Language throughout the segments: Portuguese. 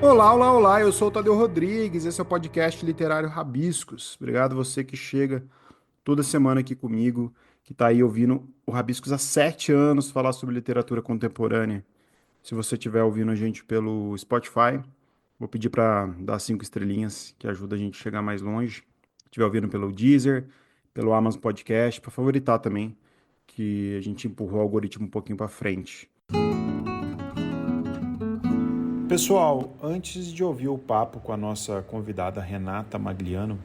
Olá, olá, olá, eu sou o Tadeu Rodrigues, esse é o podcast literário Rabiscos. Obrigado você que chega toda semana aqui comigo, que está aí ouvindo o Rabiscos há 7 anos falar sobre literatura contemporânea. Se você estiver ouvindo a gente pelo Spotify, vou pedir para dar 5 estrelinhas, que ajuda a gente a chegar mais longe. Se estiver ouvindo pelo Deezer, pelo Amazon Podcast, para favoritar também, que a gente empurrou o algoritmo um pouquinho para frente. Pessoal, antes de ouvir o papo com a nossa convidada Renata Magliano,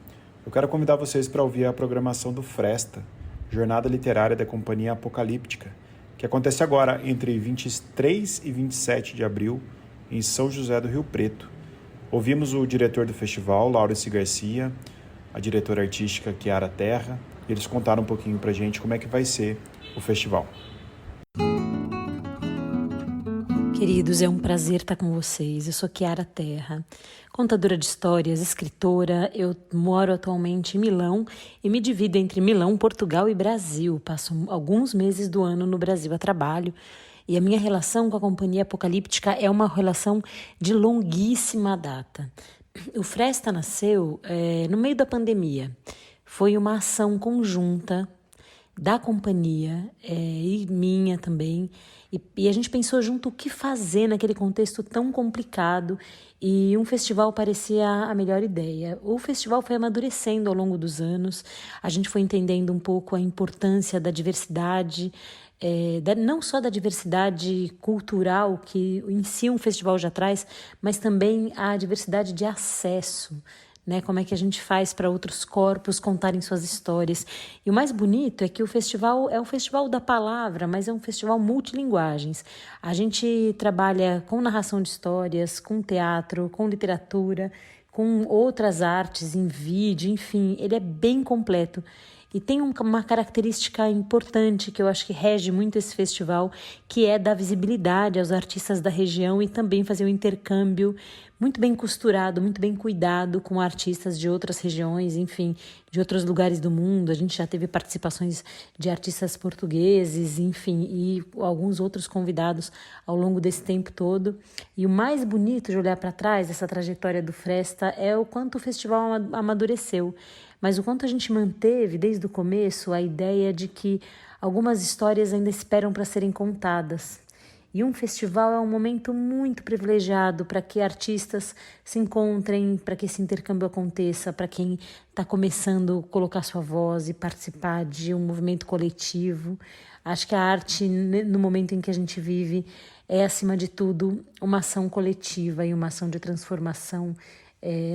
eu quero convidar vocês para ouvir a programação do Fresta, Jornada Literária da Companhia Apocalíptica, que acontece agora entre 23 e 27 de abril em São José do Rio Preto. Ouvimos o diretor do festival, Laurence Garcia, a diretora artística Chiara Terra, e eles contaram um pouquinho para a gente como é que vai ser o festival. Queridos, é um prazer estar com vocês. Eu sou Chiara Terra, contadora de histórias, escritora. Eu moro atualmente em Milão e me divido entre Milão, Portugal e Brasil. Passo alguns meses do ano no Brasil a trabalho. E a minha relação com a Companhia Apocalíptica é uma relação de longuíssima data. O Fresta nasceu no meio da pandemia. Foi uma ação conjunta da companhia e minha também. E a gente pensou junto o que fazer naquele contexto tão complicado e um festival parecia a melhor ideia. O festival foi amadurecendo ao longo dos anos, a gente foi entendendo um pouco a importância da diversidade, não só da diversidade cultural que em si um festival já traz, mas também a diversidade de acesso. Né, como é que a gente faz para outros corpos contarem suas histórias. E o mais bonito é que o festival é um festival da palavra, mas é um festival multilinguagens. A gente trabalha com narração de histórias, com teatro, com literatura, com outras artes em vídeo, enfim, ele é bem completo. E tem uma característica importante que eu acho que rege muito esse festival, que é dar visibilidade aos artistas da região e também fazer um intercâmbio muito bem costurado, muito bem cuidado com artistas de outras regiões, enfim, de outros lugares do mundo. A gente já teve participações de artistas portugueses, enfim, e alguns outros convidados ao longo desse tempo todo. E o mais bonito de olhar para trás dessa trajetória do Fresta é o quanto o festival amadureceu, mas o quanto a gente manteve desde o começo a ideia de que algumas histórias ainda esperam para serem contadas. E um festival é um momento muito privilegiado para que artistas se encontrem, para que esse intercâmbio aconteça, para quem está começando a colocar sua voz e participar de um movimento coletivo. Acho que a arte, no momento em que a gente vive, é, acima de tudo, uma ação coletiva e uma ação de transformação,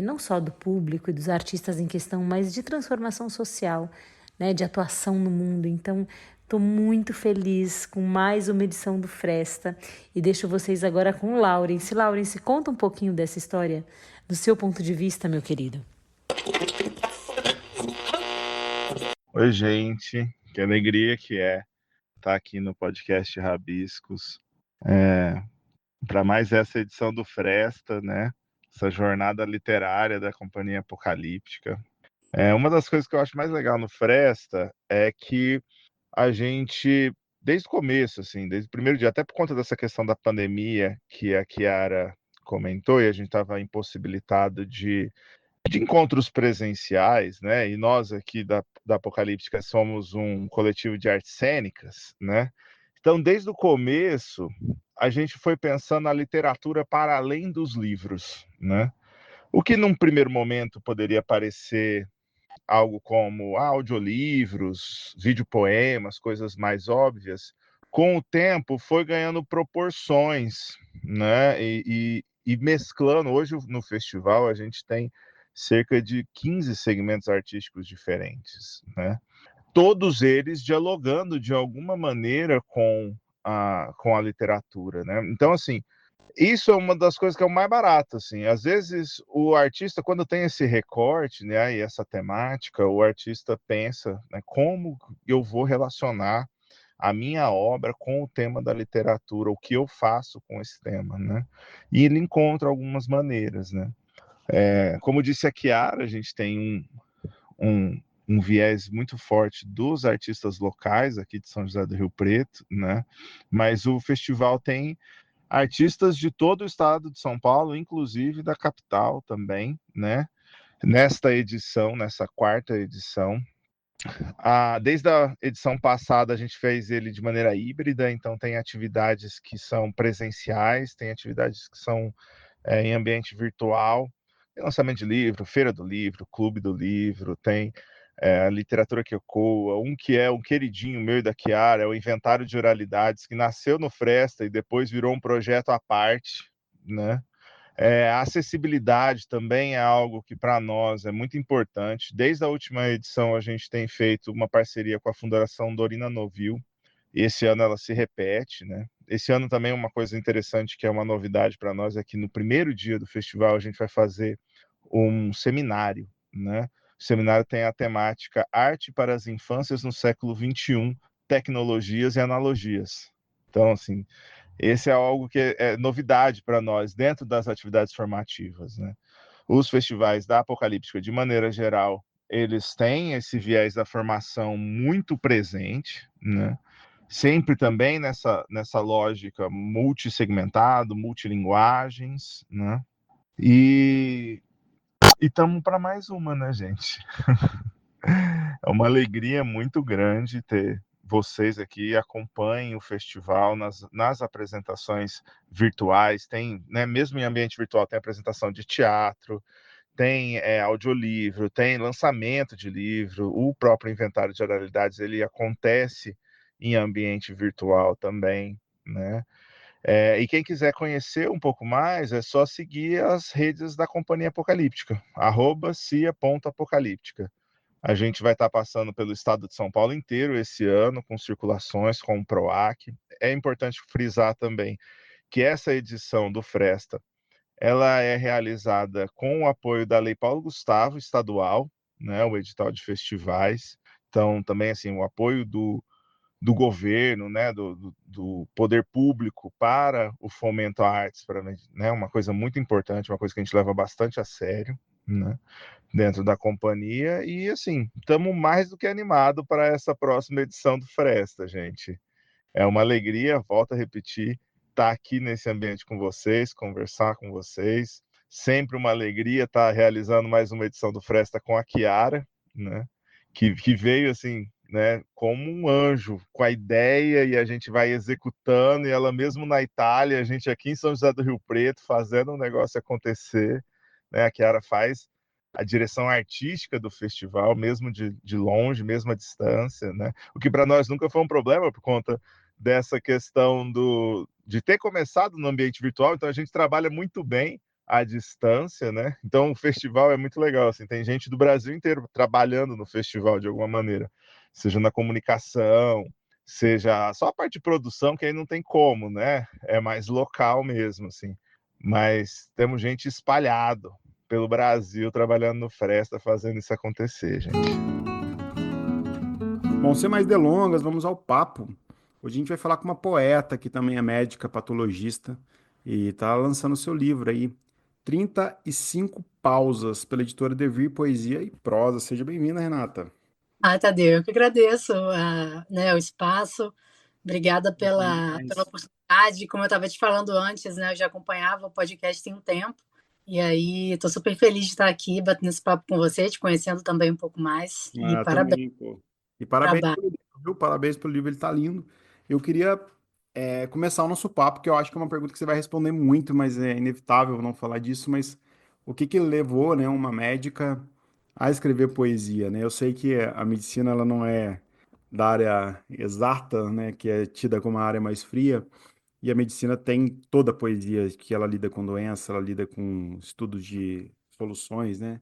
não só do público e dos artistas em questão, mas de transformação social, né, de atuação no mundo. Então, estou muito feliz com mais uma edição do Fresta e deixo vocês agora com o Laurence. Laurence, conta um pouquinho dessa história, do seu ponto de vista, meu querido. Oi, gente, que alegria que é estar aqui no podcast Rabiscos para mais essa edição do Fresta, né? Essa jornada literária da Companhia Apocalíptica. Uma das coisas que eu acho mais legal no Fresta é que a gente, desde o começo, assim, desde o primeiro dia, até por conta dessa questão da pandemia que a Chiara comentou, e a gente estava impossibilitado de encontros presenciais, né? E nós aqui da Apocalíptica somos um coletivo de artes cênicas, né? Então, desde o começo, a gente foi pensando na literatura para além dos livros, né? O que num primeiro momento poderia parecer algo como audiolivros, videopoemas, coisas mais óbvias, com o tempo foi ganhando proporções, né? E mesclando, hoje no festival a gente tem cerca de 15 segmentos artísticos diferentes, né? Todos eles dialogando de alguma maneira com a literatura, né? Então, assim, isso é uma das coisas que é o mais barato, assim. Às vezes o artista, quando tem esse recorte, né, e essa temática, o artista pensa, né, como eu vou relacionar a minha obra com o tema da literatura, o que eu faço com esse tema, né? E ele encontra algumas maneiras, né? Como disse a Chiara, a gente tem um, um viés muito forte dos artistas locais aqui de São José do Rio Preto, né? Mas o festival tem artistas de todo o estado de São Paulo, inclusive da capital também, né? Nesta edição, nessa quarta edição. Desde a edição passada, a gente fez ele de maneira híbrida, então tem atividades que são presenciais, tem atividades que são em ambiente virtual, tem lançamento de livro, feira do livro, clube do livro, tem a literatura que ecoa, que é um queridinho meu e da Chiara, é o Inventário de Oralidades, que nasceu no Fresta e depois virou um projeto à parte, né? A acessibilidade também é algo que para nós é muito importante. Desde a última edição a gente tem feito uma parceria com a Fundação Dorina Novil, e esse ano ela se repete, né? Esse ano também uma coisa interessante que é uma novidade para nós é que no primeiro dia do festival a gente vai fazer um seminário, né? O seminário tem a temática Arte para as Infâncias no século XXI, Tecnologias e Analogias. Então, assim, esse é algo que é novidade para nós dentro das atividades formativas, né? Os festivais da Apocalíptica, de maneira geral, eles têm esse viés da formação muito presente, né? Sempre também nessa lógica multissegmentado, multilinguagens, né? E estamos para mais uma, né, gente? É uma alegria muito grande ter vocês aqui, acompanhem o festival nas apresentações virtuais, tem, né, mesmo em ambiente virtual, tem apresentação de teatro, tem audiolivro, tem lançamento de livro, o próprio inventário de oralidades, ele acontece em ambiente virtual também, né? E quem quiser conhecer um pouco mais, é só seguir as redes da Companhia Apocalíptica, @cia.apocalíptica. A gente vai estar passando pelo estado de São Paulo inteiro esse ano, com circulações, com o PROAC. É importante frisar também que essa edição do Fresta, ela é realizada com o apoio da Lei Paulo Gustavo estadual, né, o edital de festivais. Então, também assim, o apoio do governo, né, do poder público para o fomento à artes, né, uma coisa muito importante, uma coisa que a gente leva bastante a sério, né, dentro da companhia. E assim, estamos mais do que animados para essa próxima edição do Fresta, gente. É uma alegria, volto a repetir, estar aqui nesse ambiente com vocês, conversar com vocês. Sempre uma alegria estar realizando mais uma edição do Fresta com a Chiara, né? Que veio assim, né, como um anjo, com a ideia, e a gente vai executando, e ela mesmo na Itália, a gente aqui em São José do Rio Preto, fazendo o negócio acontecer, né? A Chiara faz a direção artística do festival, mesmo de longe, mesmo à distância, né? O que para nós nunca foi um problema, por conta dessa questão de ter começado no ambiente virtual, então a gente trabalha muito bem à distância, né? Então o festival é muito legal, assim, tem gente do Brasil inteiro trabalhando no festival de alguma maneira, seja na comunicação, seja só a parte de produção, que aí não tem como, né? É mais local mesmo, assim. Mas temos gente espalhado pelo Brasil trabalhando no Fresta, fazendo isso acontecer, gente. Bom, sem mais delongas, vamos ao papo. Hoje a gente vai falar com uma poeta que também é médica, patologista, e está lançando seu livro aí, 35 Pausas, pela editora Devir Poesia e Prosa. Seja bem-vinda, Renata. Tadeu, eu que agradeço né, o espaço. Obrigada pela oportunidade. Como eu estava te falando antes, né, eu já acompanhava o podcast tem um tempo. E aí, estou super feliz de estar aqui, batendo esse papo com você, te conhecendo também um pouco mais. E parabéns Também, pô. E pelo parabéns trabalho. pelo livro, viu? Parabéns pelo livro, ele tá lindo. Eu queria começar o nosso papo, que eu acho que é uma pergunta que você vai responder muito, mas é inevitável não falar disso, mas o que que levou, né, uma médica a escrever poesia, né? Eu sei que a medicina, ela não é da área exata, né, que é tida como a área mais fria, e a medicina tem toda a poesia, que ela lida com doença, ela lida com estudos de soluções, né?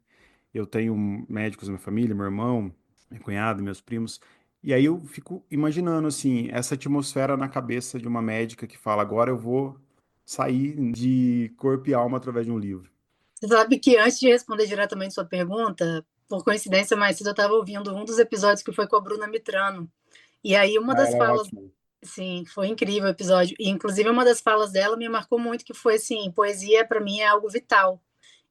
Eu tenho médicos na minha família, meu irmão, minha cunhada, meus primos. E aí eu fico imaginando, assim, essa atmosfera na cabeça de uma médica que fala: agora eu vou sair de corpo e alma através de um livro. Você sabe que antes de responder diretamente sua pergunta, por coincidência, mais cedo eu estava ouvindo um dos episódios que foi com a Bruna Mitrano. E aí, uma Ah, das ela é falas. ótima. Sim, foi incrível o episódio. E, inclusive, uma das falas dela me marcou muito, que foi assim, poesia para mim é algo vital.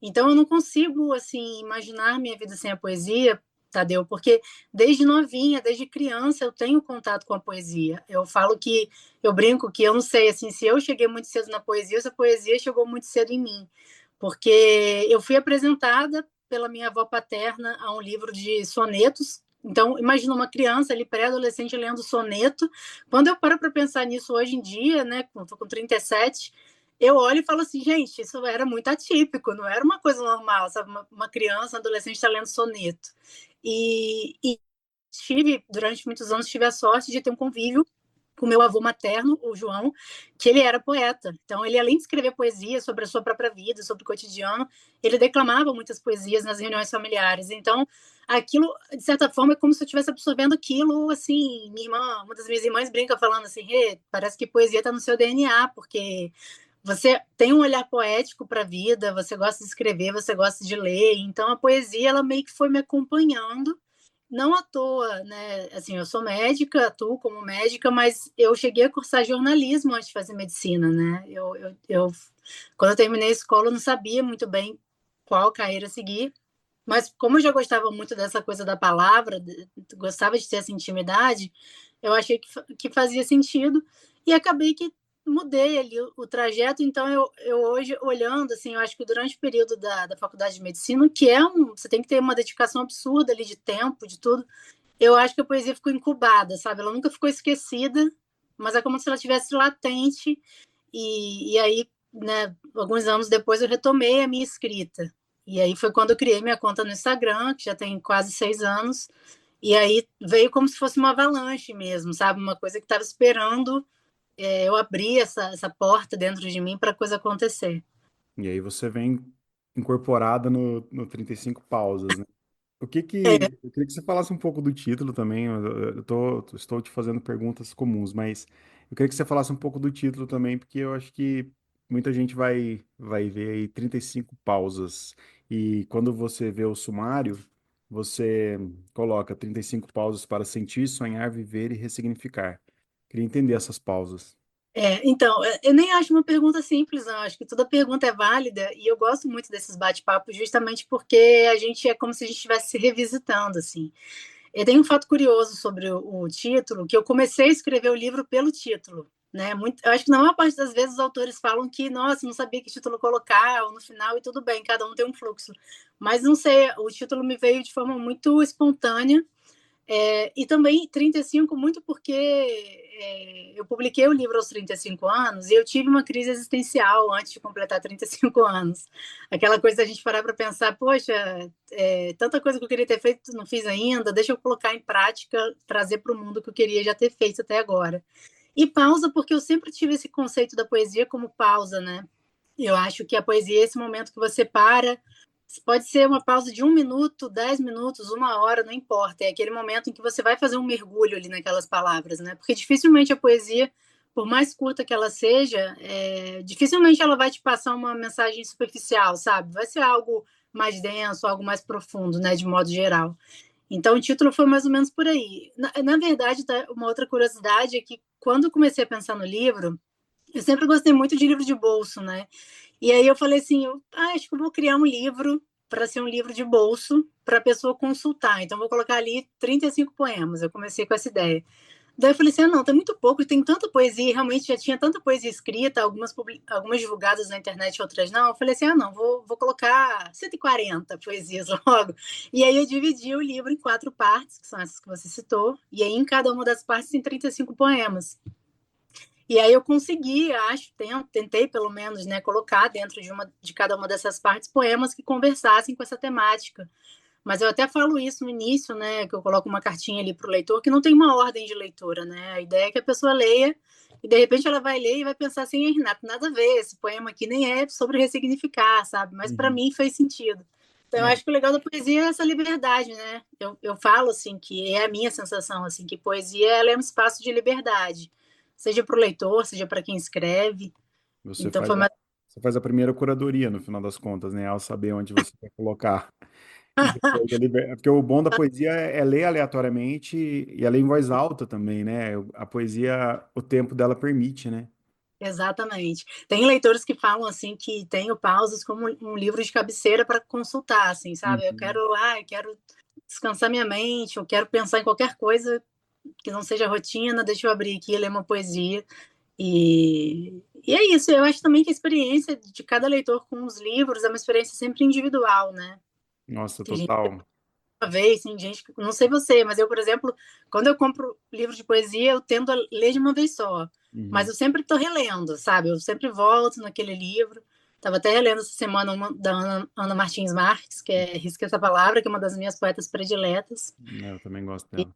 Então eu não consigo assim imaginar minha vida sem a poesia, Tadeu, porque desde novinha, desde criança, eu tenho contato com a poesia. Eu falo que, eu brinco que eu não sei, assim, se eu cheguei muito cedo na poesia, se a poesia chegou muito cedo em mim, porque eu fui apresentada pela minha avó paterna a um livro de sonetos. Então, imagina uma criança ali, pré-adolescente, lendo soneto. Quando eu paro para pensar nisso hoje em dia, né, estou com 37, eu olho e falo assim, gente, isso era muito atípico, não era uma coisa normal, sabe? Uma criança, um adolescente está lendo soneto. E durante muitos anos, tive a sorte de ter um convívio com meu avô materno, o João, que ele era poeta. Então, ele, além de escrever poesia sobre a sua própria vida, sobre o cotidiano, ele declamava muitas poesias nas reuniões familiares. Então, aquilo, de certa forma, é como se eu estivesse absorvendo aquilo, assim, minha irmã, uma das minhas irmãs brinca falando assim, hey, parece que poesia está no seu DNA, porque você tem um olhar poético para a vida, você gosta de escrever, você gosta de ler, então a poesia, ela meio que foi me acompanhando, não à toa, né? Assim, eu sou médica, atuo como médica, mas eu cheguei a cursar jornalismo antes de fazer medicina, né? Quando eu terminei a escola, eu não sabia muito bem qual carreira seguir, mas como eu já gostava muito dessa coisa da palavra, gostava de ter essa intimidade, eu achei que fazia sentido e acabei que mudei ali o trajeto. Então, eu hoje, olhando, assim, eu acho que durante o período da faculdade de medicina, que você tem que ter uma dedicação absurda ali de tempo, de tudo, eu acho que a poesia ficou incubada, sabe? Ela nunca ficou esquecida, mas é como se ela tivesse latente. E aí, né, alguns anos depois, eu retomei a minha escrita. E aí foi quando eu criei minha conta no Instagram, que já tem quase 6 anos. E aí veio como se fosse uma avalanche mesmo, sabe? Uma coisa que estava esperando eu abrir essa porta dentro de mim para a coisa acontecer. E aí você vem incorporada no 35 pausas, né? É, Eu queria que você falasse um pouco do título também. Estou te fazendo perguntas comuns, mas eu queria que você falasse um pouco do título também, porque eu acho que muita gente vai ver aí 35 pausas. E quando você vê o sumário, você coloca 35 pausas para sentir, sonhar, viver e ressignificar. Queria entender essas pausas. então, eu nem acho uma pergunta simples, não. Acho que toda pergunta é válida e eu gosto muito desses bate-papos justamente porque a gente é como se a gente estivesse se revisitando, assim. Eu tenho um fato curioso sobre o título, que eu comecei a escrever o livro pelo título, né? Eu acho que na maior parte das vezes os autores falam que, nossa, não sabia que título colocar, ou no final, e tudo bem, cada um tem um fluxo. Mas não sei, o título me veio de forma muito espontânea, e também 35, muito porque eu publiquei o livro aos 35 anos e eu tive uma crise existencial antes de completar 35 anos. Aquela coisa da gente parar para pensar, poxa, tanta coisa que eu queria ter feito, não fiz ainda, deixa eu colocar em prática, trazer para o mundo o que eu queria já ter feito até agora. E pausa, porque eu sempre tive esse conceito da poesia como pausa, né? Eu acho que a poesia é esse momento que você para. Pode ser uma pausa de 1 minuto, 10 minutos, 1 hora, não importa. É aquele momento em que você vai fazer um mergulho ali naquelas palavras, né? Porque dificilmente a poesia, por mais curta que ela seja, dificilmente ela vai te passar uma mensagem superficial, sabe? Vai ser algo mais denso, algo mais profundo, né? De modo geral. Então, o título foi mais ou menos por aí. Na verdade, tá, uma outra curiosidade é que quando eu comecei a pensar no livro, eu sempre gostei muito de livro de bolso, né? E aí eu falei assim, acho que eu vou criar um livro para ser um livro de bolso para a pessoa consultar. Então vou colocar ali 35 poemas. Eu comecei com essa ideia. Daí eu falei assim, não, tem muito pouco, tem tanta poesia, e realmente já tinha tanta poesia escrita, algumas divulgadas na internet, outras não. Eu falei assim, não, vou colocar 140 poesias logo. E aí eu dividi o livro em 4 partes, que são essas que você citou, e aí em cada uma das partes tem 35 poemas. E aí eu consegui, acho, tentei pelo menos, né, colocar dentro de cada uma dessas partes poemas que conversassem com essa temática. Mas eu até falo isso no início, né, que eu coloco uma cartinha ali para o leitor, que não tem uma ordem de leitura, né? A ideia é que a pessoa leia e de repente ela vai ler e vai pensar assim, Renato, nada a ver, esse poema aqui nem é sobre ressignificar, sabe? Mas para Uhum. mim fez sentido. Então eu É, acho que o legal da poesia é essa liberdade, né? Eu falo assim que é a minha sensação assim que poesia ela é um espaço de liberdade, seja para o leitor, seja para quem escreve. você Então faz foi uma você faz a primeira curadoria no final das contas, né? Ao saber onde você quer colocar. E depois porque o bom da poesia é ler aleatoriamente e é ler em voz alta também, né? A poesia, o tempo dela permite, né? Exatamente. Tem leitores que falam assim que tem o Pausas como um livro de cabeceira para consultar, assim, sabe? Eu Uhum. quero descansar minha mente, eu quero pensar em qualquer coisa que não seja rotina, deixa eu abrir aqui e ler uma poesia. E é isso, eu acho também que a experiência de cada leitor com os livros é uma experiência sempre individual, né? Nossa, Tem gente total. uma vez, tem gente que, não sei você, mas eu, por exemplo, quando eu compro livro de poesia, eu tendo a ler de uma vez só. Mas Uhum. eu sempre estou relendo, sabe? Eu sempre volto naquele livro. Estava até relendo essa semana uma da Ana Martins Marques, que é Risca essa Palavra, que é uma das minhas poetas prediletas. Eu também gosto dela.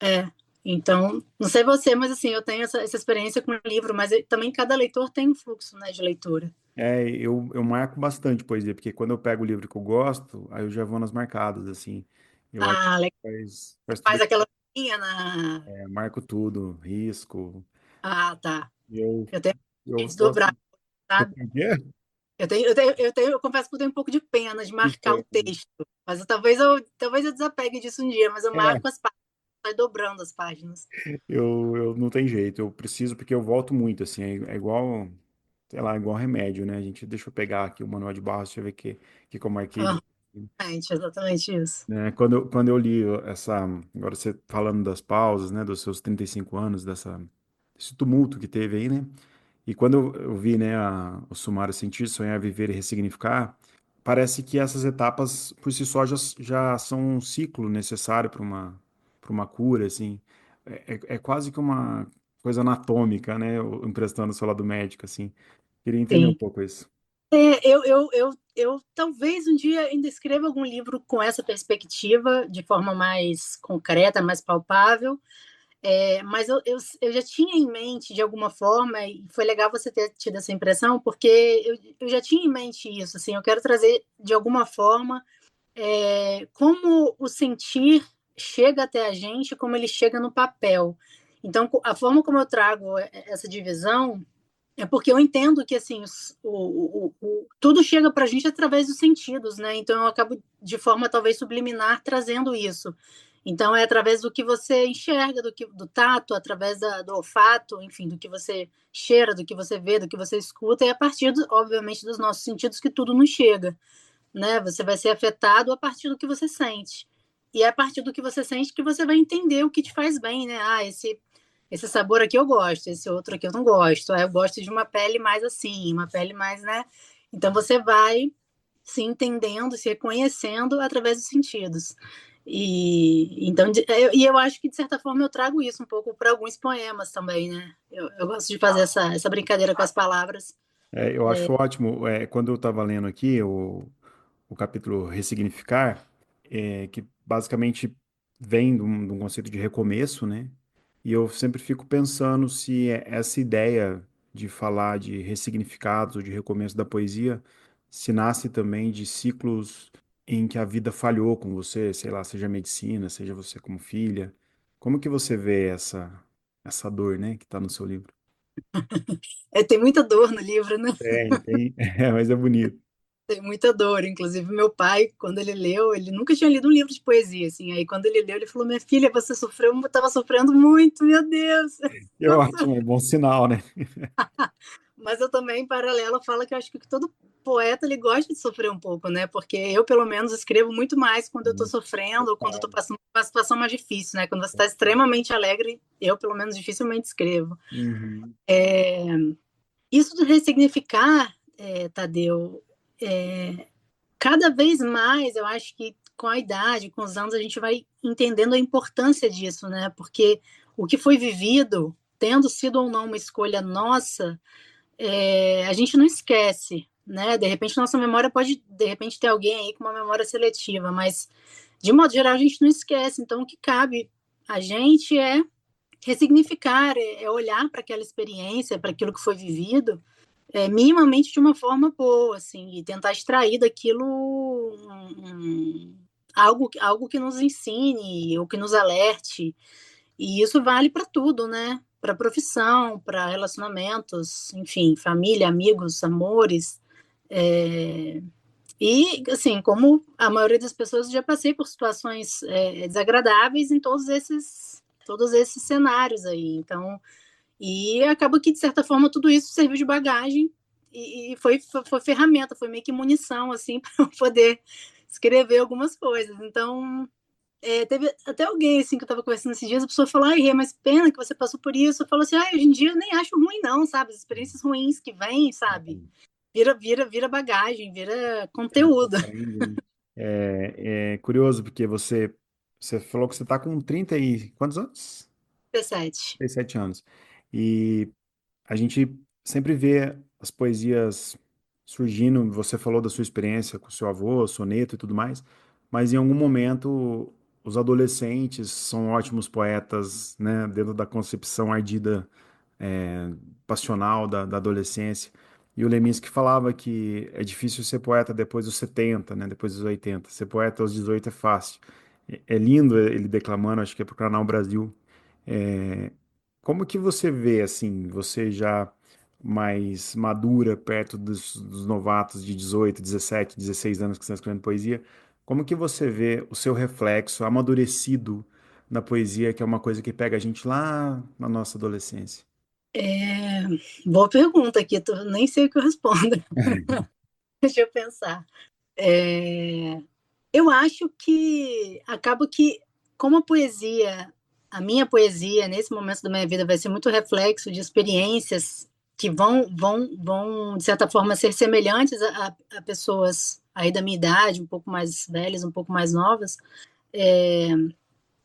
É, então, não sei você, mas assim, eu tenho essa experiência com o livro, mas também cada leitor tem um fluxo, né, de leitura. Eu marco bastante poesia, porque quando eu pego o livro que eu gosto, aí eu já vou nas marcadas, assim. Eu acho que Ah, legal. faz tudo. Faz aquela linha na. Marco tudo, risco. Ah, tá. Eu, Eu tenho que eu desdobrar, gosto. Você sabe? tem o quê? Eu confesso que eu tenho um pouco de pena de Que marcar o tem. texto, mas talvez eu desapegue disso um dia, mas eu É, marco as páginas, vai dobrando as páginas. eu não tem jeito, eu preciso porque eu volto muito, assim, é igual, sei lá, igual remédio, né? Deixa eu pegar aqui o manual de barras, deixa eu ver que eu marquei. Ah, gente, exatamente isso. Né? Quando eu li agora você falando das pausas, né, dos seus 35 anos, desse tumulto que teve aí, né? E quando eu vi, né, o sumário Sentir, Sonhar, Viver e Ressignificar, parece que essas etapas, por si só, já são um ciclo necessário para uma cura, assim. É quase que uma coisa anatômica, né, emprestando o seu lado médico, assim. Queria entender um Sim. pouco isso. Eu talvez um dia ainda escreva algum livro com essa perspectiva, de forma mais concreta, mais palpável. Mas eu já tinha em mente, de alguma forma, e foi legal você ter tido essa impressão, porque eu já tinha em mente isso. Assim, eu quero trazer, de alguma forma, como o sentir chega até a gente, como ele chega no papel. Então, a forma como eu trago essa divisão é porque eu entendo que assim tudo chega para a gente através dos sentidos, né? Então eu acabo de forma talvez subliminar trazendo isso. Então é através do que você enxerga, do tato, através do olfato, enfim, do que você cheira, do que você vê, do que você escuta, e a partir, obviamente, dos nossos sentidos que tudo nos chega, né? Você vai ser afetado a partir do que você sente. E é a partir do que você sente que você vai entender o que te faz bem, né? Ah, esse sabor aqui eu gosto, esse outro aqui eu não gosto. Ah, eu gosto de uma pele mais assim, uma pele mais, né? Então você vai se entendendo, se reconhecendo através dos sentidos. Eu acho que de certa forma eu trago isso um pouco para alguns poemas também, né? Eu gosto de fazer essa brincadeira com as palavras. Eu acho ótimo, quando eu estava lendo aqui o capítulo Ressignificar, que basicamente vem de um conceito de recomeço, né? E eu sempre fico pensando se essa ideia de falar de ressignificados ou de recomeço da poesia se nasce também de ciclos em que a vida falhou com você, sei lá, seja medicina, seja você como filha. Como que você vê essa dor, né, que está no seu livro? Tem muita dor no livro, né? Tem, mas é bonito. Tem muita dor. Inclusive, meu pai, quando ele leu, ele nunca tinha lido um livro de poesia, assim. Aí, quando ele leu, ele falou: Minha filha, você sofreu, estava sofrendo muito, meu Deus. É ótimo, é bom sinal, né? Mas eu também, em paralelo, falo que eu acho que todo poeta ele gosta de sofrer um pouco, né? Porque eu, pelo menos, escrevo muito mais quando eu estou sofrendo ou quando eu estou passando por uma situação mais difícil, né? Quando você está extremamente alegre, eu, pelo menos, dificilmente escrevo. Uhum. Isso de ressignificar, Tadeu, cada vez mais eu acho que com a idade, com os anos, a gente vai entendendo a importância disso, né? Porque o que foi vivido, tendo sido ou não uma escolha nossa, a gente não esquece, né? De repente, nossa memória pode, de repente, ter alguém aí com uma memória seletiva, mas, de modo geral, a gente não esquece. Então, o que cabe a gente é ressignificar, olhar para aquela experiência, para aquilo que foi vivido, minimamente de uma forma boa, assim, e tentar extrair daquilo algo que nos ensine, ou que nos alerte. E isso vale para tudo, né? Para profissão, para relacionamentos, enfim, família, amigos, amores. É... E, assim, como a maioria das pessoas, já passei por situações desagradáveis em todos esses cenários aí. Então, e acaba que, de certa forma, tudo isso serviu de bagagem e foi ferramenta, foi meio que munição, assim, para eu poder escrever algumas coisas. Então, teve até alguém assim que eu tava conversando esses dias, a pessoa falou, ai, Rê, mas pena que você passou por isso. Eu falo assim, ai, hoje em dia eu nem acho ruim, não, sabe? As experiências ruins que vêm, sabe? Vira bagagem, vira A gente conteúdo. aprende, né? É curioso, porque você falou que você está com 30 e quantos anos? 17. 37 anos. E a gente sempre vê as poesias surgindo. Você falou da sua experiência com seu avô, soneto e tudo mais, mas em algum momento os adolescentes são ótimos poetas, né? Dentro da concepção ardida, é, passional da adolescência. E o Leminski falava que é difícil ser poeta depois dos 70, né? Depois dos 80. Ser poeta aos 18 é fácil. É lindo ele declamando, acho que é pro Canal Brasil. É, como que você vê, assim, você já mais madura, perto dos novatos de 18, 17, 16 anos que estão escrevendo poesia, como que você vê o seu reflexo amadurecido na poesia, que é uma coisa que pega a gente lá na nossa adolescência? É, boa pergunta aqui, nem sei o que eu respondo. Deixa eu pensar. É, eu acho que acaba que, como a minha poesia, nesse momento da minha vida, vai ser muito reflexo de experiências que vão de certa forma, ser semelhantes a pessoas aí da minha idade, um pouco mais velhas, um pouco mais novas. É,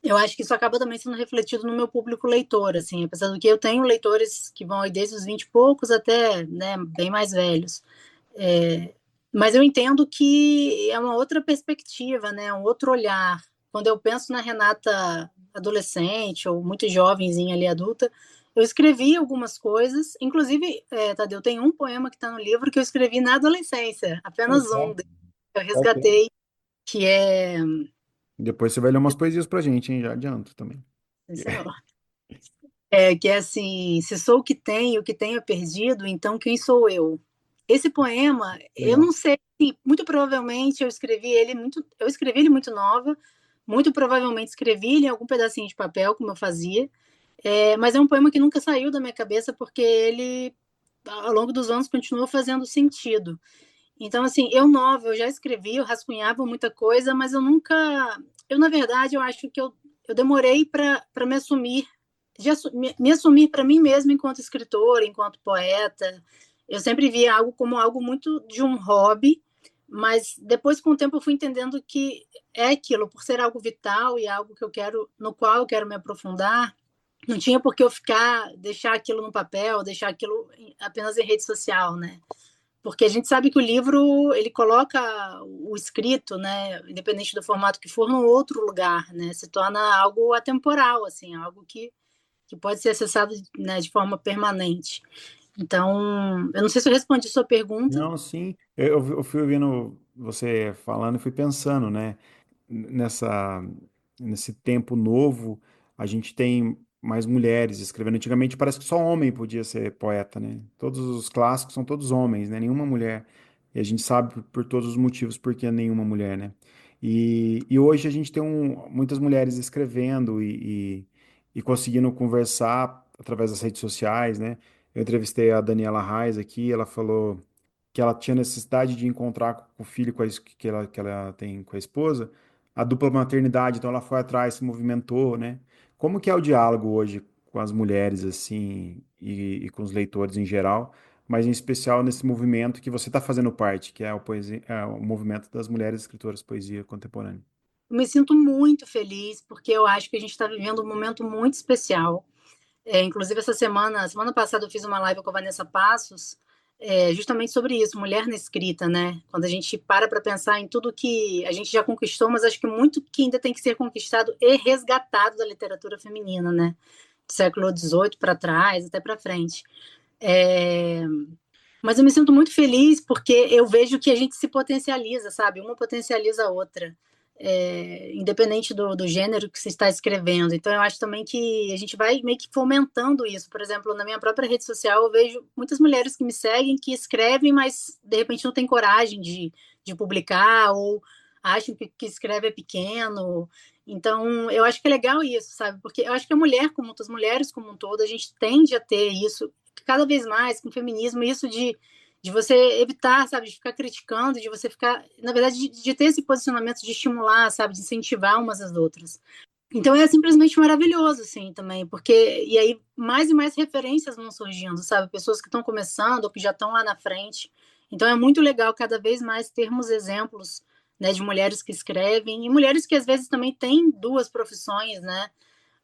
eu acho que isso acaba também sendo refletido no meu público leitor, assim, apesar do que eu tenho leitores que vão aí desde os 20 e poucos até, né, bem mais velhos. É, mas eu entendo que é uma outra perspectiva, né, um outro olhar. Quando eu penso na Renata adolescente ou muito jovenzinha ali, adulta, eu escrevi algumas coisas, inclusive, Tadeu, tem um poema que está no livro que eu escrevi na adolescência, Olha apenas um, só. eu Qual que é? resgatei, que é... Depois você vai ler umas poesias pra gente, hein? Já adianto também. Senhor, que é assim, se sou o que tenho é perdido, então quem sou eu? Esse poema, eu Legal. não sei, assim, muito provavelmente eu escrevi ele muito nova, muito provavelmente escrevi ele em algum pedacinho de papel, como eu fazia, mas é um poema que nunca saiu da minha cabeça porque ele, ao longo dos anos, continuou fazendo sentido. Então, assim, eu nova, eu já escrevi, eu rascunhava muita coisa, mas na verdade, eu acho que eu demorei para me assumir, me assumir para mim mesma enquanto escritora, enquanto poeta. Eu sempre via algo como algo muito de um hobby, mas depois, com o tempo, eu fui entendendo que é aquilo, por ser algo vital e algo que eu quero, no qual eu quero me aprofundar, não tinha por que eu deixar aquilo no papel, deixar aquilo apenas em rede social, né? Porque a gente sabe que o livro ele coloca o escrito, né, independente do formato que for, num outro lugar, né, se torna algo atemporal, assim, algo que pode ser acessado, né, de forma permanente. Então, eu não sei se eu respondi sua pergunta. Não, sim. Eu fui ouvindo você falando e fui pensando, né? Nessa, nesse tempo novo, a gente tem mais mulheres escrevendo. Antigamente parece que só homem podia ser poeta, né? Todos os clássicos são todos homens, né? Nenhuma mulher. E a gente sabe por todos os motivos por que nenhuma mulher, né? E hoje a gente tem muitas mulheres escrevendo e conseguindo conversar através das redes sociais, né? Eu entrevistei a Daniela Reis aqui, ela falou que ela tinha necessidade de encontrar com o filho que ela tem com a esposa, a dupla maternidade, então ela foi atrás, se movimentou, né? Como que é o diálogo hoje com as mulheres, assim, e com os leitores em geral, mas em especial nesse movimento que você está fazendo parte, que é o movimento das mulheres escritoras de poesia contemporânea? Eu me sinto muito feliz, porque eu acho que a gente está vivendo um momento muito especial. Inclusive, semana passada, eu fiz uma live com a Vanessa Passos, justamente sobre isso, mulher na escrita, né? Quando a gente para pensar em tudo que a gente já conquistou, mas acho que muito que ainda tem que ser conquistado e resgatado da literatura feminina, né? Do século XVIII para trás, até para frente. É, mas eu me sinto muito feliz porque eu vejo que a gente se potencializa, sabe? Uma potencializa a outra, independente do gênero que você está escrevendo. Então, eu acho também que a gente vai meio que fomentando isso. Por exemplo, na minha própria rede social, eu vejo muitas mulheres que me seguem, que escrevem, mas de repente não têm coragem de publicar ou acham que escreve é pequeno. Então, eu acho que é legal isso, sabe? Porque eu acho que a mulher, como muitas mulheres como um todo, a gente tende a ter isso cada vez mais com o feminismo, isso de de você evitar, sabe, de ficar criticando, de você ficar, na verdade, de ter esse posicionamento de estimular, sabe, de incentivar umas às outras. Então é simplesmente maravilhoso, assim, também, porque e aí mais e mais referências vão surgindo, sabe? Pessoas que estão começando ou que já estão lá na frente. Então é muito legal cada vez mais termos exemplos, né, de mulheres que escrevem e mulheres que às vezes também têm duas profissões, né?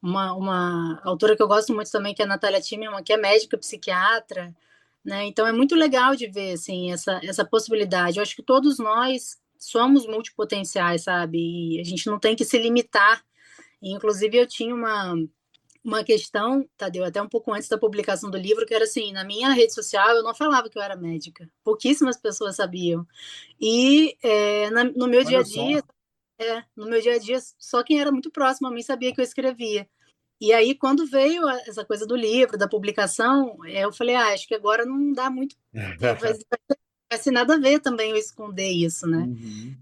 Uma autora que eu gosto muito também, que é a Natália Timmerman, que é médica psiquiatra, né? Então é muito legal de ver, assim, essa possibilidade. Eu acho que todos nós somos multipotenciais, sabe? E a gente não tem que se limitar. Inclusive, eu tinha uma questão, Tadeu, até um pouco antes da publicação do livro, que era assim, na minha rede social eu não falava que eu era médica. Pouquíssimas pessoas sabiam. E no meu dia Olha a dia, só. só quem era muito próximo a mim sabia que eu escrevia. E aí, quando veio essa coisa do livro, da publicação, eu falei, acho que agora não dá muito, vai ser nada a ver também eu esconder isso, né? Uhum.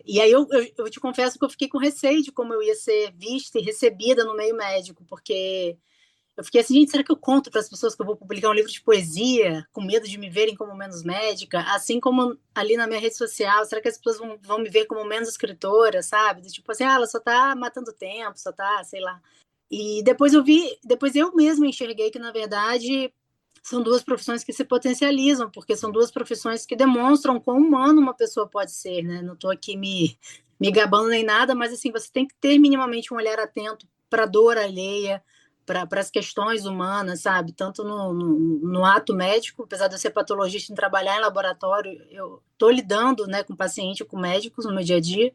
E aí eu te confesso que eu fiquei com receio de como eu ia ser vista e recebida no meio médico, porque eu fiquei assim, gente, será que eu conto para as pessoas que eu vou publicar um livro de poesia, com medo de me verem como menos médica? Assim como ali na minha rede social, será que as pessoas vão me ver como menos escritora, sabe? Tipo assim, ela só tá matando tempo, só tá, sei lá. E depois eu mesma enxerguei que, na verdade, são duas profissões que se potencializam, porque são duas profissões que demonstram quão humano uma pessoa pode ser, né? Não estou aqui me gabando nem nada, mas assim, você tem que ter minimamente um olhar atento para a dor alheia, para as questões humanas, sabe? Tanto no ato médico, apesar de eu ser patologista e trabalhar em laboratório, eu estou lidando, né, com paciente, com médicos no meu dia a dia,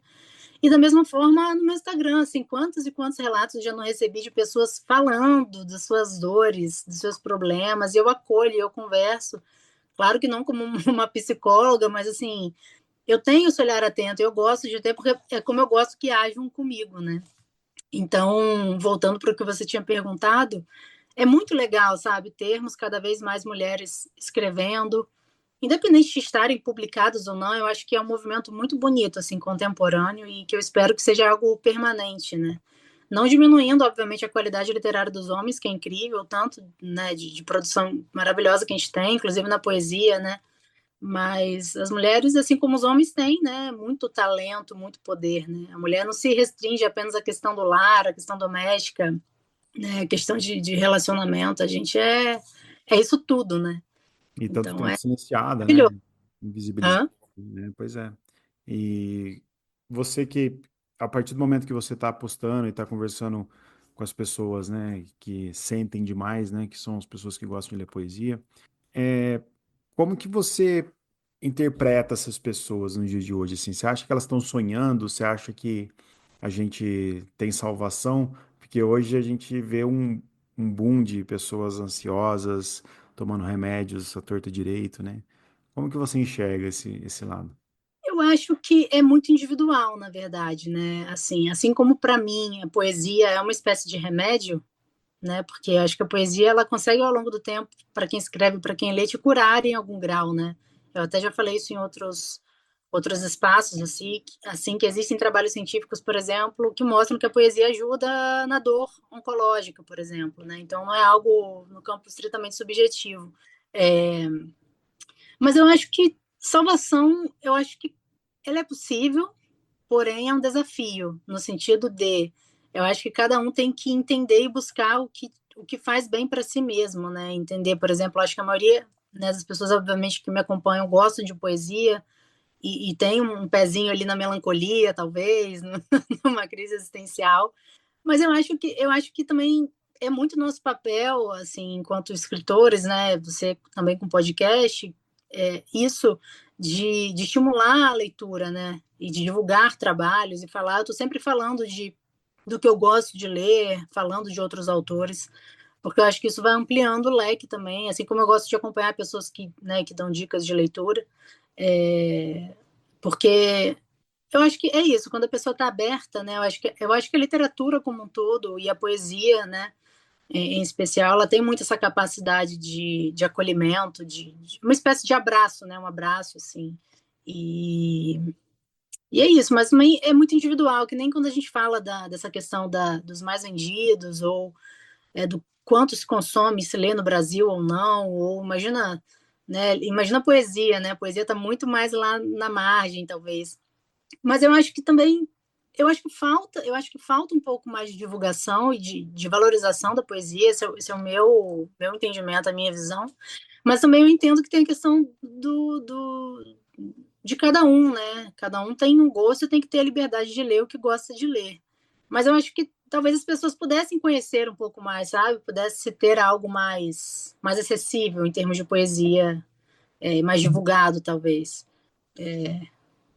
e da mesma forma no meu Instagram, assim, quantos e quantos relatos eu já não recebi de pessoas falando das suas dores, dos seus problemas, e eu acolho, eu converso, claro que não como uma psicóloga, mas assim, eu tenho esse olhar atento, eu gosto de ter, porque é como eu gosto que ajam comigo, né? Então, voltando para o que você tinha perguntado, é muito legal, sabe, termos cada vez mais mulheres escrevendo, independente de estarem publicados ou não, eu acho que é um movimento muito bonito, assim, contemporâneo, e que eu espero que seja algo permanente, né? Não diminuindo, obviamente, a qualidade literária dos homens, que é incrível, tanto, né, de produção maravilhosa que a gente tem, inclusive na poesia, né? Mas as mulheres, assim como os homens, têm, né, muito talento, muito poder, né? A mulher não se restringe apenas à questão do lar, à questão doméstica, né, a questão de relacionamento, a gente é isso tudo, né? E tanto Então tempo é silenciada, maravilhoso. né? Invisibilizada, Hã? né? Pois é. E você que, a partir do momento que você está postando e está conversando com as pessoas, né, que sentem demais, né, que são as pessoas que gostam de ler poesia, como que você interpreta essas pessoas no dia de hoje, assim? Você acha que elas estão sonhando? Você acha que a gente tem salvação? Porque hoje a gente vê um boom de pessoas ansiosas, tomando remédios à torta e direito, né? Como que você enxerga esse lado? Eu acho que é muito individual, na verdade, né? Assim como para mim a poesia é uma espécie de remédio, né? Porque eu acho que a poesia ela consegue ao longo do tempo, para quem escreve, para quem lê, te curar em algum grau, né? Eu até já falei isso em outros espaços, assim que existem trabalhos científicos, por exemplo, que mostram que a poesia ajuda na dor oncológica, por exemplo, né? Então não é algo no campo estritamente subjetivo. É, mas eu acho que salvação, eu acho que ela é possível, porém é um desafio, no sentido de eu acho que cada um tem que entender e buscar o que faz bem para si mesmo, né? Entender, por exemplo, acho que a maioria, né, das pessoas, obviamente, que me acompanham gostam de poesia e tem um pezinho ali na melancolia, talvez, numa crise existencial, mas eu acho que também é muito nosso papel, assim, enquanto escritores, né? Você também com podcast, isso de estimular a leitura, né? E de divulgar trabalhos e falar. Eu estou sempre falando do que eu gosto de ler, falando de outros autores, porque eu acho que isso vai ampliando o leque também, assim como eu gosto de acompanhar pessoas que, né, que dão dicas de leitura, é, porque eu acho que é isso, quando a pessoa está aberta, né? Eu acho que a literatura como um todo e a poesia, né, em especial, ela tem muito essa capacidade de acolhimento, de uma espécie de abraço, né? Um abraço, assim. E, e é isso, mas também é muito individual, que nem quando a gente fala dessa questão dos mais vendidos, ou do quanto se consome, se lê no Brasil ou não, ou imagina, né? Imagina a poesia, né? A poesia está muito mais lá na margem, talvez. Mas eu acho que também, eu acho que falta um pouco mais de divulgação e de valorização da poesia. Esse é o meu entendimento, a minha visão. Mas também eu entendo que tem a questão de cada um, né? Cada um tem um gosto e tem que ter a liberdade de ler o que gosta de ler. Mas eu acho que talvez as pessoas pudessem conhecer um pouco mais, sabe? Pudesse ter algo mais acessível em termos de poesia, mais divulgado, talvez.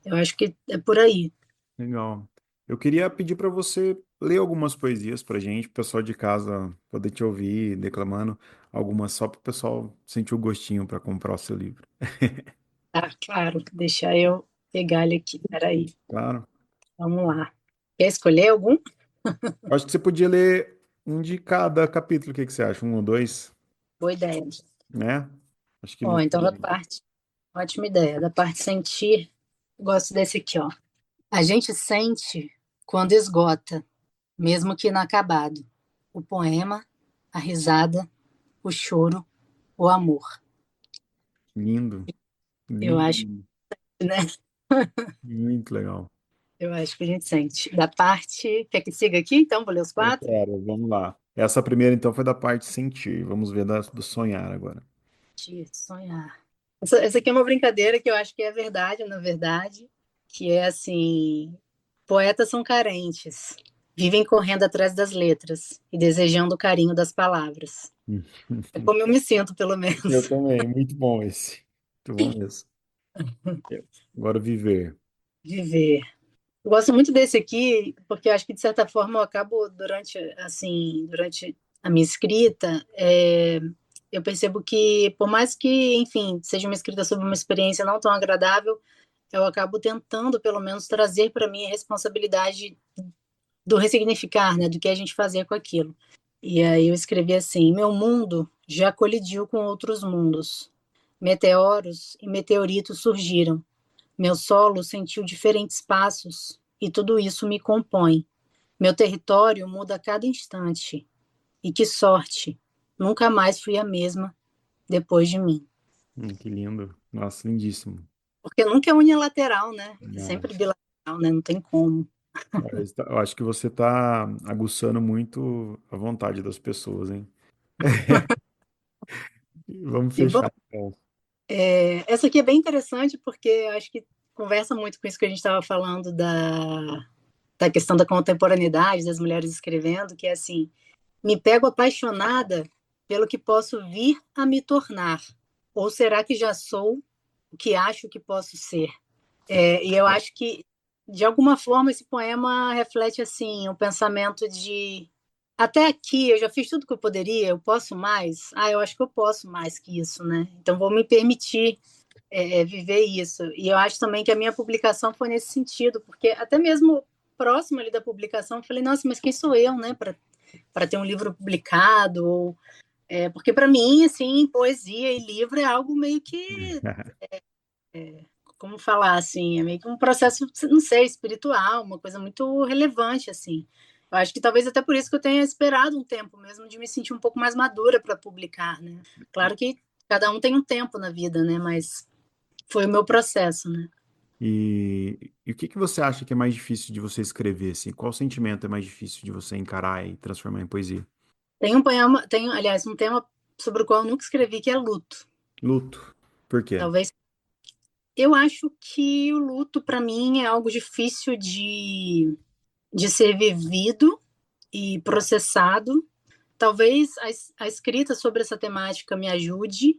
Eu acho que é por aí. Legal. Eu queria pedir para você ler algumas poesias pra gente, pro pessoal de casa poder te ouvir declamando algumas só para o pessoal sentir o gostinho para comprar o seu livro. Ah, claro. Deixa eu pegar ele aqui. Peraí. Claro. Vamos lá. Quer escolher algum? Eu acho que você podia ler um de cada capítulo. O que que você acha? Um ou dois, Boa ideia. né? Acho que Ó, então ilustra da bem. parte, ótima ideia. Da parte sentir, gosto desse aqui, ó. A gente sente quando esgota, mesmo que inacabado, o poema, a risada, o choro, o amor. Lindo, Eu lindo, acho, lindo. né? Muito legal. Eu acho que a gente sente. Da parte, quer que siga aqui? Então, vou ler os Eu quatro. quero, vamos lá. Essa primeira, então, foi da parte sentir. Vamos ver do sonhar agora. De sonhar. Essa aqui é uma brincadeira que eu acho que é verdade, na verdade, que é assim: poetas são carentes, vivem correndo atrás das letras e desejando o carinho das palavras. É como eu me sinto, pelo Eu menos. também, muito bom esse. Muito bom mesmo. Agora viver. Viver. Eu gosto muito desse aqui, porque eu acho que, de certa forma, eu acabo, durante a minha escrita, eu percebo que, por mais que, enfim, seja uma escrita sobre uma experiência não tão agradável, eu acabo tentando, pelo menos, trazer para mim a responsabilidade do ressignificar, né, do que a gente fazer com aquilo. E aí eu escrevi assim: meu mundo já colidiu com outros mundos. Meteoros e meteoritos surgiram. Meu solo sentiu diferentes passos e tudo isso me compõe. Meu território muda a cada instante. E que sorte! Nunca mais fui a mesma depois de mim. Que lindo. Nossa, lindíssimo. Porque nunca é unilateral, né? É Não. sempre bilateral, né? Não tem como. Eu acho que você está aguçando muito a vontade das pessoas, hein? Vamos E bom, fechar, então. essa aqui é bem interessante porque eu acho que conversa muito com isso que a gente estava falando da questão da contemporaneidade, das mulheres escrevendo, que é assim: me pego apaixonada pelo que posso vir a me tornar. Ou será que já sou o que acho que posso ser? E eu acho que, de alguma forma, esse poema reflete assim o pensamento de até aqui eu já fiz tudo que eu poderia, eu posso mais? Ah, eu acho que eu posso mais que isso, né? Então vou me permitir viver isso. E eu acho também que a minha publicação foi nesse sentido, porque até mesmo próximo ali da publicação, eu falei, nossa, mas quem sou eu, né, para ter um livro publicado? Porque para mim, assim, poesia e livro é algo meio que, como falar assim, é meio que um processo, não sei, espiritual, uma coisa muito relevante, assim. Eu acho que talvez até por isso que eu tenha esperado um tempo mesmo de me sentir um pouco mais madura para publicar, né? Claro que cada um tem um tempo na vida, né? Mas foi o meu processo, né? E o que que você acha que é mais difícil de você escrever, assim? Qual sentimento é mais difícil de você encarar e transformar em poesia? Tem um poema, tem, aliás, um tema sobre o qual eu nunca escrevi, que é luto. Luto. Por quê? Talvez. Eu acho que o luto, para mim, é algo difícil de ser vivido e processado. Talvez a escrita sobre essa temática me ajude,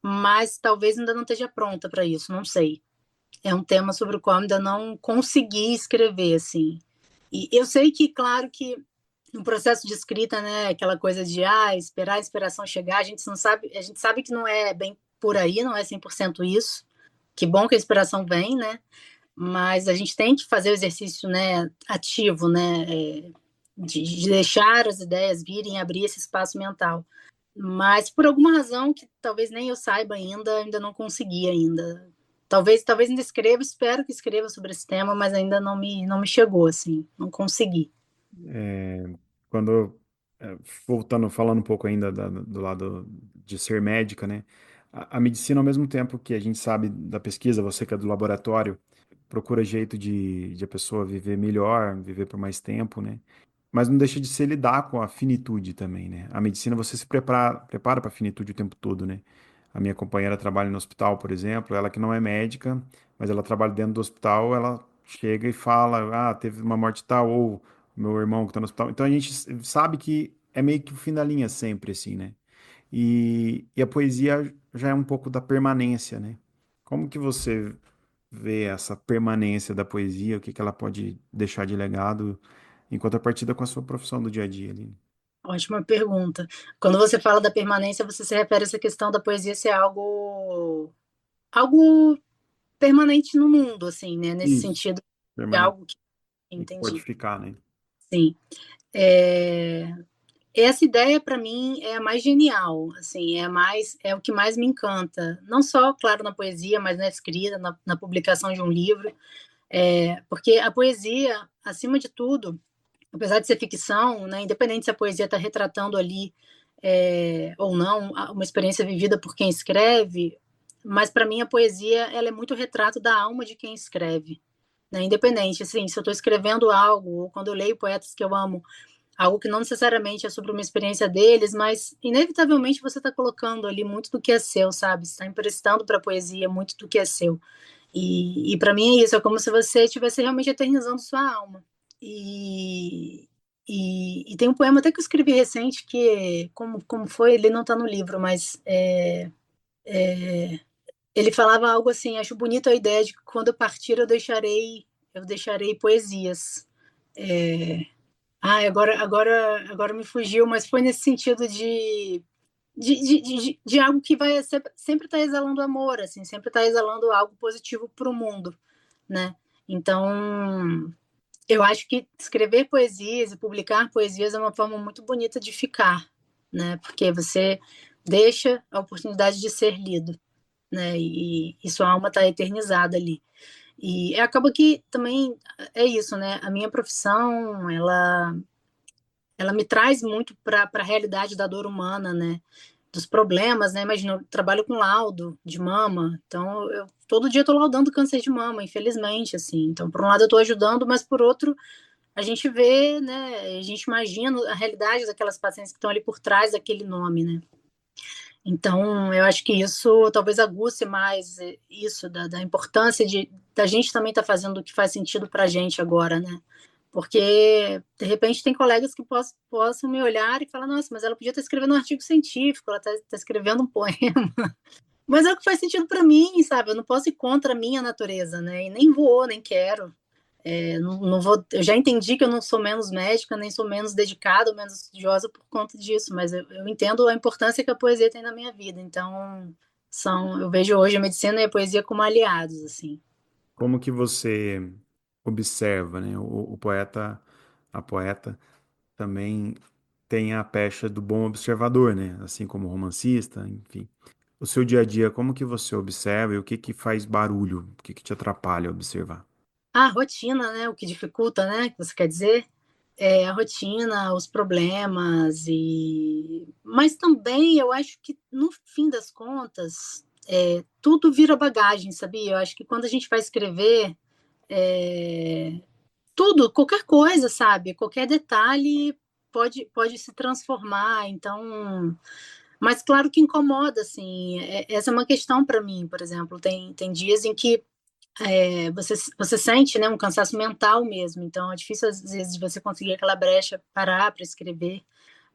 mas talvez ainda não esteja pronta para isso, não sei. É um tema sobre o qual ainda não consegui escrever, assim. E eu sei que, claro que no processo de escrita, né, aquela coisa de esperar a inspiração chegar, a gente sabe que não é bem por aí, não é 100% isso. Que bom que a inspiração vem, né? Mas a gente tem que fazer o exercício, né, ativo, né, de deixar as ideias virem, abrir esse espaço mental. Mas por alguma razão que talvez nem eu saiba ainda não consegui ainda. Talvez ainda escreva, espero que escreva sobre esse tema, mas ainda não me chegou assim, não consegui. Quando, voltando, falando um pouco ainda do lado de ser médica, né? a medicina, ao mesmo tempo que a gente sabe da pesquisa, você que é do laboratório, procura jeito de a pessoa viver melhor, viver por mais tempo, né? Mas não deixa de se lidar com a finitude também, né? A medicina você se prepara para a finitude o tempo todo, né? A minha companheira trabalha no hospital, por exemplo, ela que não é médica, mas ela trabalha dentro do hospital, ela chega e fala, teve uma morte tal, ou meu irmão que está no hospital. Então a gente sabe que é meio que o fim da linha sempre, assim, né? E a poesia já é um pouco da permanência, né? Como que você vê essa permanência da poesia, o que que ela pode deixar de legado em contrapartida com a sua profissão do dia a dia ali? Ótima pergunta. Quando você fala da permanência, você se refere a essa questão da poesia ser algo permanente no mundo, assim, né? Nesse Isso, sentido de permanente, algo que que pode entendi. ficar, né? Sim. É, essa ideia para mim é a mais genial, assim, é o que mais me encanta. Não só, claro, na poesia, mas na escrita, na publicação de um livro. Porque a poesia, acima de tudo, apesar de ser ficção, né, independente se a poesia está retratando ali ou não uma experiência vivida por quem escreve, mas para mim a poesia ela é muito retrato da alma de quem escreve, né? Independente, assim, se eu estou escrevendo algo ou quando eu leio poetas que eu amo, algo que não necessariamente é sobre uma experiência deles, mas inevitavelmente você está colocando ali muito do que é seu, sabe? Está emprestando para a poesia muito do que é seu. E para mim é isso, é como se você estivesse realmente eternizando sua alma. E, e tem um poema até que eu escrevi recente que, como foi, ele não está no livro, mas ele falava algo assim, acho bonito a ideia de que quando eu partir eu deixarei poesias. É, agora me fugiu, mas foi nesse sentido de algo que vai sempre estar exalando amor, assim, sempre estar exalando algo positivo para o mundo, né? Então, eu acho que escrever poesias e publicar poesias é uma forma muito bonita de ficar, né? Porque você deixa a oportunidade de ser lido, né? E sua alma está eternizada ali. E acaba que também é isso, né? A minha profissão, ela me traz muito para a realidade da dor humana, né? Dos problemas, né? Imagina, eu trabalho com laudo de mama, então eu todo dia estou laudando câncer de mama, infelizmente, assim. Então, por um lado eu estou ajudando, mas por outro a gente vê, né? A gente imagina a realidade daquelas pacientes que estão ali por trás daquele nome, né? Então, eu acho que isso talvez aguce mais isso da importância de da gente também estar fazendo o que faz sentido para a gente agora, né? Porque, de repente, tem colegas que possam me olhar e falar: nossa, mas ela podia estar escrevendo um artigo científico, ela está escrevendo um poema. Mas é o que faz sentido para mim, sabe? Eu não posso ir contra a minha natureza, né? E nem vou, nem quero. Não vou, eu já entendi que eu não sou menos médica, nem sou menos dedicada, ou menos estudiosa por conta disso, mas eu entendo a importância que a poesia tem na minha vida. Então, eu vejo hoje a medicina e a poesia como aliados, assim. Como que você observa, né? O poeta, a poeta também tem a pecha do bom observador, né? Assim como o romancista, enfim. O seu dia a dia, como que você observa e o que que faz barulho? O que que te atrapalha observar? A rotina, né? O que dificulta, né? Que você quer dizer? A rotina, os problemas mas também eu acho que no fim das contas tudo vira bagagem, sabia? Eu acho que quando a gente vai escrever tudo, qualquer coisa, sabe? Qualquer detalhe pode se transformar. Então, mas claro que incomoda, assim. Essa é uma questão para mim, por exemplo. Tem dias em que você sente, né, um cansaço mental mesmo. Então, é difícil às vezes você conseguir aquela brecha, parar para escrever.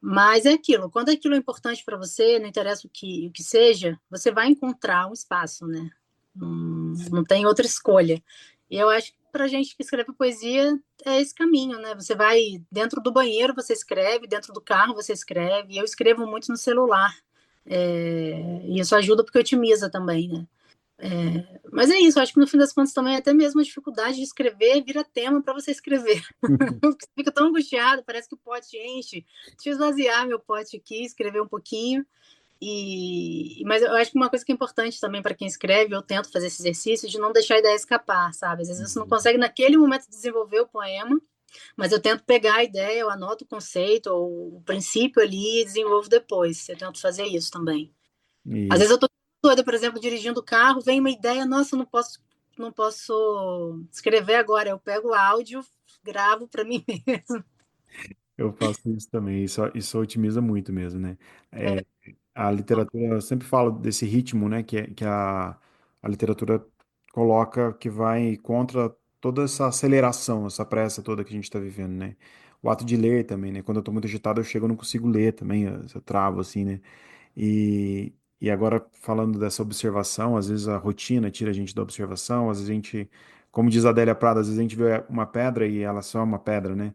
Mas é aquilo. Quando aquilo é importante para você, não interessa o que seja, você vai encontrar um espaço, né? Não tem outra escolha. E eu acho que para gente que escreve poesia é esse caminho, né? Você vai dentro do banheiro, você escreve, dentro do carro você escreve. E eu escrevo muito no celular. E isso ajuda porque otimiza também, né? Mas é isso, acho que no fim das contas também até mesmo a dificuldade de escrever vira tema para você escrever. Você fica tão angustiado, parece que o pote enche. Deixa eu esvaziar meu pote aqui, escrever um pouquinho. Mas eu acho que uma coisa que é importante também para quem escreve, eu tento fazer esse exercício de não deixar a ideia escapar, sabe? Às vezes você não Uhum. consegue naquele momento desenvolver o poema, mas eu tento pegar a ideia, eu anoto o conceito ou o princípio ali e desenvolvo depois. Eu tento fazer isso também. Às vezes Isso. eu tô doida, por exemplo, dirigindo o carro, vem uma ideia, nossa, não posso escrever agora. Eu pego o áudio, gravo para mim mesmo. Eu faço isso também, isso otimiza muito mesmo, né? É, É, a literatura, eu sempre falo desse ritmo, né, que a literatura coloca, que vai contra toda essa aceleração, essa pressa toda que a gente está vivendo, né? O ato de ler também, né? Quando eu estou muito agitado, eu chego, eu não consigo ler também, eu travo, assim, né? E agora, falando dessa observação, às vezes a rotina tira a gente da observação, às vezes a gente, como diz a Adélia Prado, às vezes a gente vê uma pedra e ela só é uma pedra, né?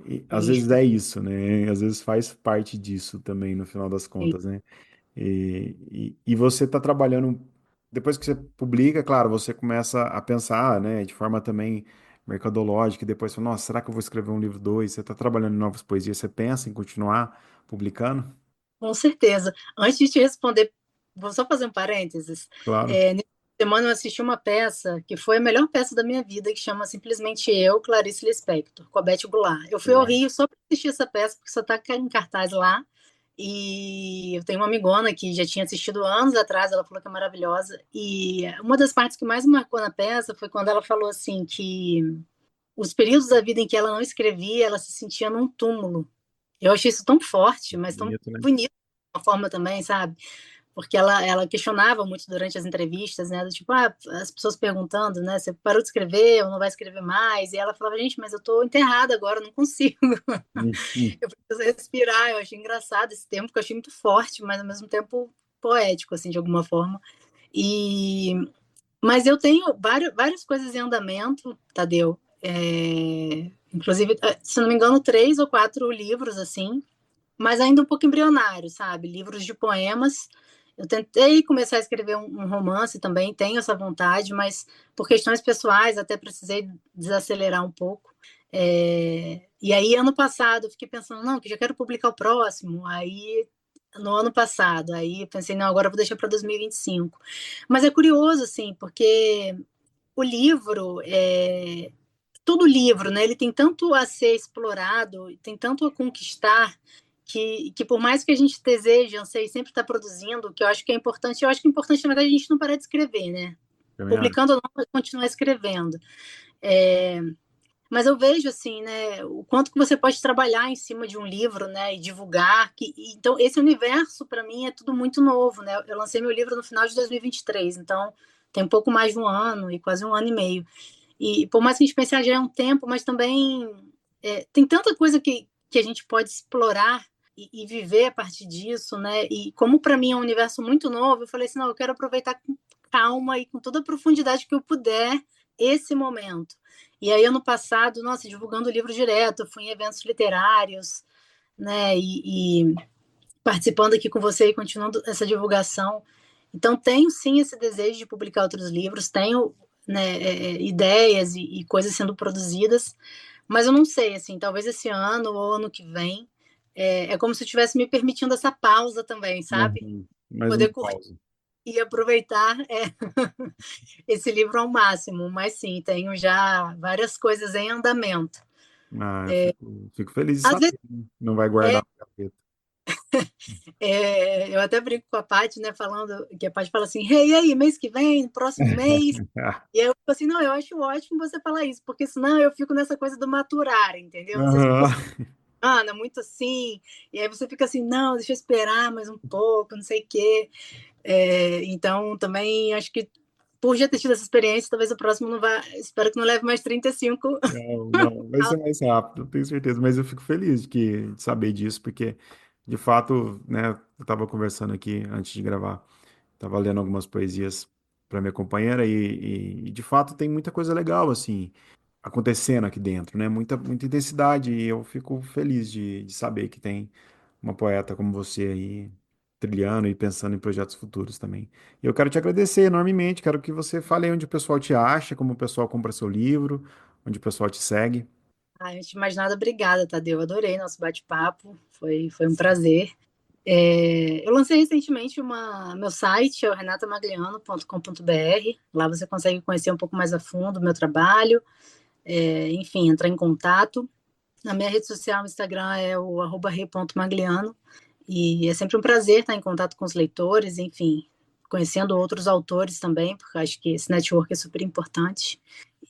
E às vezes isso. é isso, né? Às vezes faz parte disso também, no final das contas, né? E você está trabalhando, depois que você publica, claro, você começa a pensar, né, de forma também mercadológica, e depois fala, nossa, será que eu vou escrever um livro dois? Você está trabalhando em novas poesias, você pensa em continuar publicando? Com certeza. Antes de te responder, vou só fazer um parênteses. Claro. Nessa semana eu assisti uma peça que foi a melhor peça da minha vida, que chama Simplesmente Eu, Clarice Lispector, com a Beth Goulart. Eu fui ao Legal. Rio só para assistir essa peça, porque só está em cartaz lá. E eu tenho uma amigona que já tinha assistido anos atrás, ela falou que é maravilhosa. E uma das partes que mais me marcou na peça foi quando ela falou assim que os períodos da vida em que ela não escrevia, ela se sentia num túmulo. Eu achei isso tão forte, mas tão Bonito, né? bonito de uma forma também, sabe? Porque ela questionava muito durante as entrevistas, né? Do tipo, as pessoas perguntando, né? Você parou de escrever ou não vai escrever mais? E ela falava, gente, mas eu tô enterrada agora, eu não consigo. Hum. Eu preciso respirar. Eu achei engraçado esse tempo, que eu achei muito forte, mas ao mesmo tempo poético, assim, de alguma forma. E... Mas eu tenho várias coisas em andamento, Tadeu. Inclusive, se não me engano, 3 ou 4 livros, assim, mas ainda um pouco embrionário, sabe? Livros de poemas. Eu tentei começar a escrever um romance também, tenho essa vontade, mas por questões pessoais até precisei desacelerar um pouco. E aí, ano passado, eu fiquei pensando, não, que já quero publicar o próximo. Aí, no ano passado, aí eu pensei, não, agora eu vou deixar para 2025. Mas é curioso, assim, porque o livro, todo livro, né, ele tem tanto a ser explorado, tem tanto a conquistar, que por mais que a gente deseje, anseie sempre estar produzindo, que eu acho que é importante, eu acho que é importante, na verdade, a gente não parar de escrever, né? Também acho. Publicando ou não, continuar escrevendo. É, mas eu vejo, assim, né, o quanto que você pode trabalhar em cima de um livro, né, e divulgar. Então, esse universo, para mim, é tudo muito novo, né? Eu lancei meu livro no final de 2023, então tem um pouco mais de um ano, e quase um ano e meio. E por mais que a gente pense, já é um tempo, mas também tem tanta coisa que a gente pode explorar e viver a partir disso, né? E como para mim é um universo muito novo, eu falei assim, não, eu quero aproveitar com calma e com toda a profundidade que eu puder esse momento. E aí, ano passado, nossa, divulgando o livro direto, eu fui em eventos literários, né? E participando aqui com você e continuando essa divulgação. Então, tenho sim esse desejo de publicar outros livros, tenho, né, ideias e coisas sendo produzidas, mas eu não sei, assim, talvez esse ano ou ano que vem. É como se eu estivesse me permitindo essa pausa também, sabe? Uhum. Mais uma Poder curtir pausa. e aproveitar esse livro ao máximo. Mas sim, tenho já várias coisas em andamento. Ah, eu fico feliz de Às saber, vezes, né? Não vai é, guardar na gaveta. eu até brinco com a Paty, né, falando que a Paty fala assim, hey, e aí, mês que vem, próximo mês. E aí eu fico assim, não, eu acho ótimo você falar isso, porque senão eu fico nessa coisa do maturar, entendeu? Não sei se é porque eu Aham. sou Ana, muito assim, e aí você fica assim, não, deixa eu esperar mais um pouco, não sei o quê. Então, também acho que por já ter tido essa experiência, talvez o próximo não vá, espero que não leve mais 35. Não, não, vai ser mais rápido, tenho certeza. Mas eu fico feliz de saber disso, porque, de fato, né, eu estava conversando aqui antes de gravar, estava lendo algumas poesias para minha companheira e, de fato, tem muita coisa legal, assim, acontecendo aqui dentro, né? Muita intensidade e eu fico feliz de saber que tem uma poeta como você aí trilhando e pensando em projetos futuros também. E eu quero te agradecer enormemente, quero que você fale aí onde o pessoal te acha, como o pessoal compra seu livro, onde o pessoal te segue. Antes de mais nada, obrigada, Tadeu. Adorei nosso bate-papo, foi um prazer. Eu lancei recentemente meu site, é o renatamagliano.com.br. Lá você consegue conhecer um pouco mais a fundo o meu trabalho, enfim, entrar em contato. Na minha rede social, no Instagram, é o @re.magliano. E é sempre um prazer estar em contato com os leitores, enfim, conhecendo outros autores também, porque acho que esse network é super importante.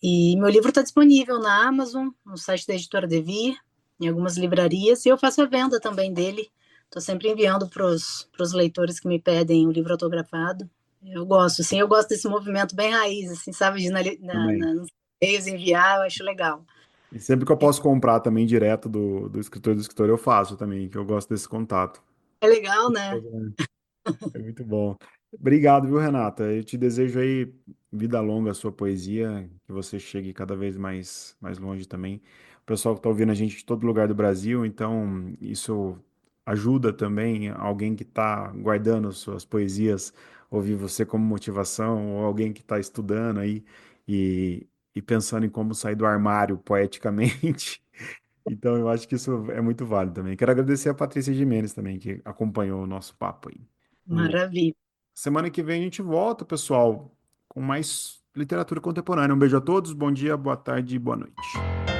E meu livro está disponível na Amazon, no site da editora Devir, em algumas livrarias, e eu faço a venda também dele. Estou sempre enviando para os leitores que me pedem o livro autografado. Eu gosto, assim, eu gosto desse movimento bem raiz, assim, sabe, de Também. nos meios enviar, eu acho legal. E sempre que eu posso comprar também direto do escritor, eu faço também, que eu gosto desse contato. É legal, né? É muito bom. Obrigado, viu, Renata? Eu te desejo aí vida longa à sua poesia, que você chegue cada vez mais longe também. O pessoal que está ouvindo a gente de todo lugar do Brasil, então isso ajuda também alguém que está guardando suas poesias, ouvir você como motivação, ou alguém que está estudando aí e, e pensando em como sair do armário poeticamente. Então, eu acho que isso é muito válido também. Quero agradecer a Patrícia Gimenez também, que acompanhou o nosso papo aí. Maravilha. Semana que vem a gente volta, pessoal, com mais literatura contemporânea. Um beijo a todos, bom dia, boa tarde e boa noite.